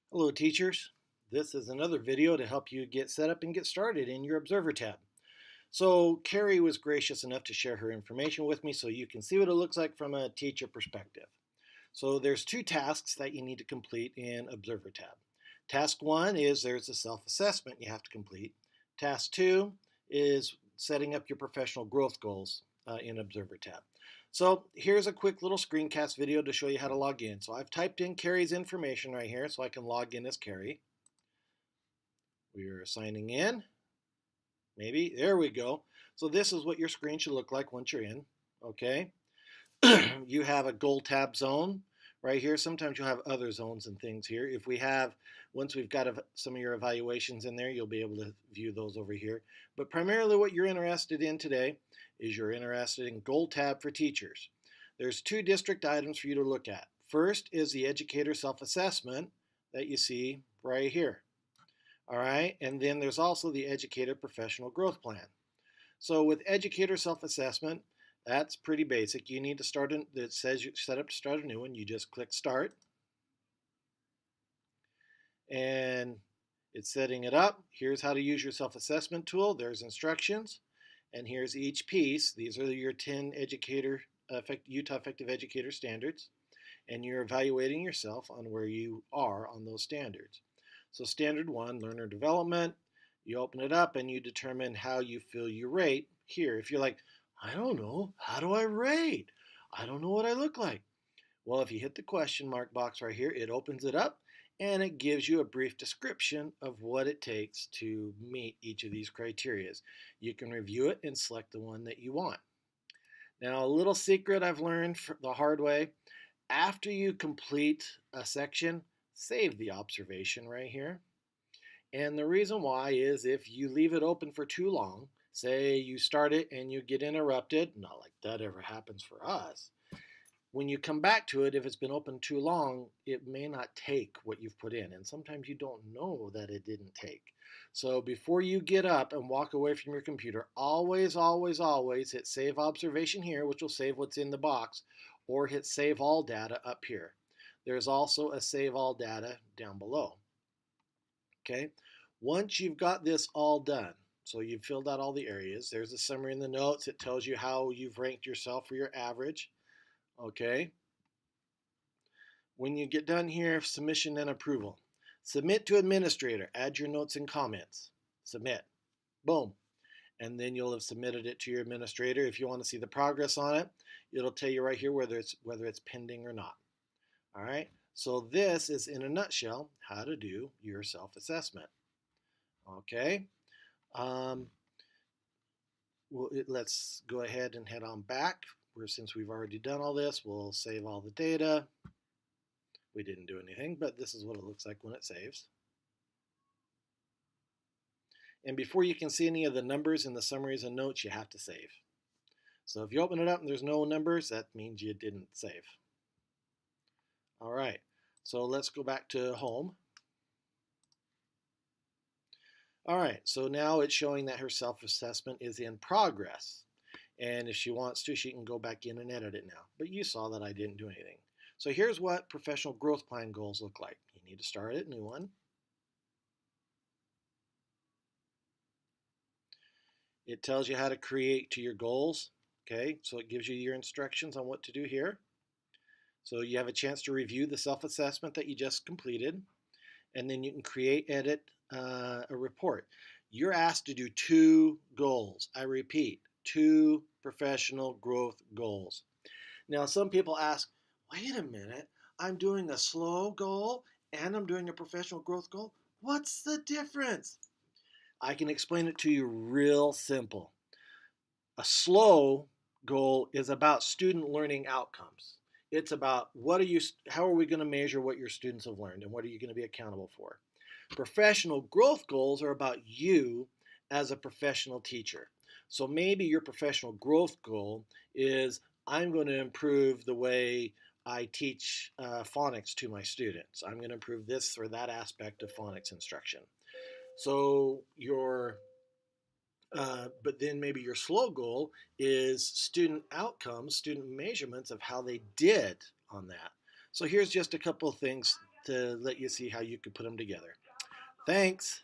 Hello teachers, this is another video to help you get set up and get started in your Observer tab. So Carrie was gracious enough to share her information with me so you can see what it looks like from a teacher perspective. So there's two tasks that you need to complete in Observer tab. Task one is there's a self-assessment you have to complete. Task two is setting up your professional growth goals in Observer tab. So here's a quick little screencast video to show you how to log in. So I've typed in Carrie's information right here so I can log in as Carrie. We are signing in. Maybe. There we go. So this is what your screen should look like once you're in. Okay. You have a goal tab zone right here. Sometimes you'll have other zones and things here. Once we've got some of your evaluations in there, you'll be able to view those over here. But primarily what you're interested in today is you're interested in goal tab for teachers. There's two district items for you to look at. First is the educator self-assessment that you see right here. All right, and then there's also the educator professional growth plan. So with educator self-assessment, that's pretty basic. You need to start, it says you're set up to start a new one. You just click start. And it's setting it up. Here's how to use your self-assessment tool. There's instructions. And here's each piece. These are your 10 Utah Effective Educator standards. And you're evaluating yourself on where you are on those standards. So standard one, learner development, you open it up and you determine how you feel you rate here. If you're like, I don't know, how do I rate? I don't know what I look like. Well, if you hit the question mark box right here, it opens it up and it gives you a brief description of what it takes to meet each of these criteria. You can review it and select the one that you want. Now, a little secret I've learned the hard way, after you complete a section, save the observation right here. And the reason why is if you leave it open for too long, say you start it and you get interrupted, not like that ever happens for us. When you come back to it, if it's been open too long, it may not take what you've put in. And sometimes you don't know that it didn't take. So before you get up and walk away from your computer, always, always, always hit save observation here, which will save what's in the box, or hit save all data up here. There's also a save all data down below. Okay, once you've got this all done, so you've filled out all the areas, there's a summary in the notes. It tells you how you've ranked yourself for your average. Okay, when you get done here, submission and approval. Submit to administrator, add your notes and comments. Submit. Boom. And then you'll have submitted it to your administrator. If you want to see the progress on it, it'll tell you right here whether it's pending or not. All right, so this is in a nutshell how to do your self-assessment. Okay, let's go ahead and head on back. Since we've already done all this, we'll save all the data. We didn't do anything, but this is what it looks like when it saves. And before you can see any of the numbers in the summaries and notes, you have to save. So if you open it up and there's no numbers, that means you didn't save. All right, so let's go back to home. All right, so now it's showing that her self-assessment is in progress. And if she wants to, she can go back in and edit it now. But you saw that I didn't do anything. So here's what professional growth plan goals look like. You need to start a new one. It tells you how to create to your goals. Okay, so it gives you your instructions on what to do here. So you have a chance to review the self-assessment that you just completed. And then you can create, edit a report. You're asked to do 2 goals. I repeat, 2 professional growth goals. Now, some people ask, wait a minute, I'm doing a slow goal and I'm doing a professional growth goal. What's the difference? I can explain it to you real simple. A slow goal is about student learning outcomes. It's about how are we going to measure what your students have learned and what are you going to be accountable for? Professional growth goals are about you as a professional teacher. So maybe your professional growth goal is I'm going to improve the way I teach phonics to my students. I'm going to improve this or that aspect of phonics instruction. So but then maybe your slow goal is student outcomes, student measurements of how they did on that. So here's just a couple of things to let you see how you could put them together. Thanks.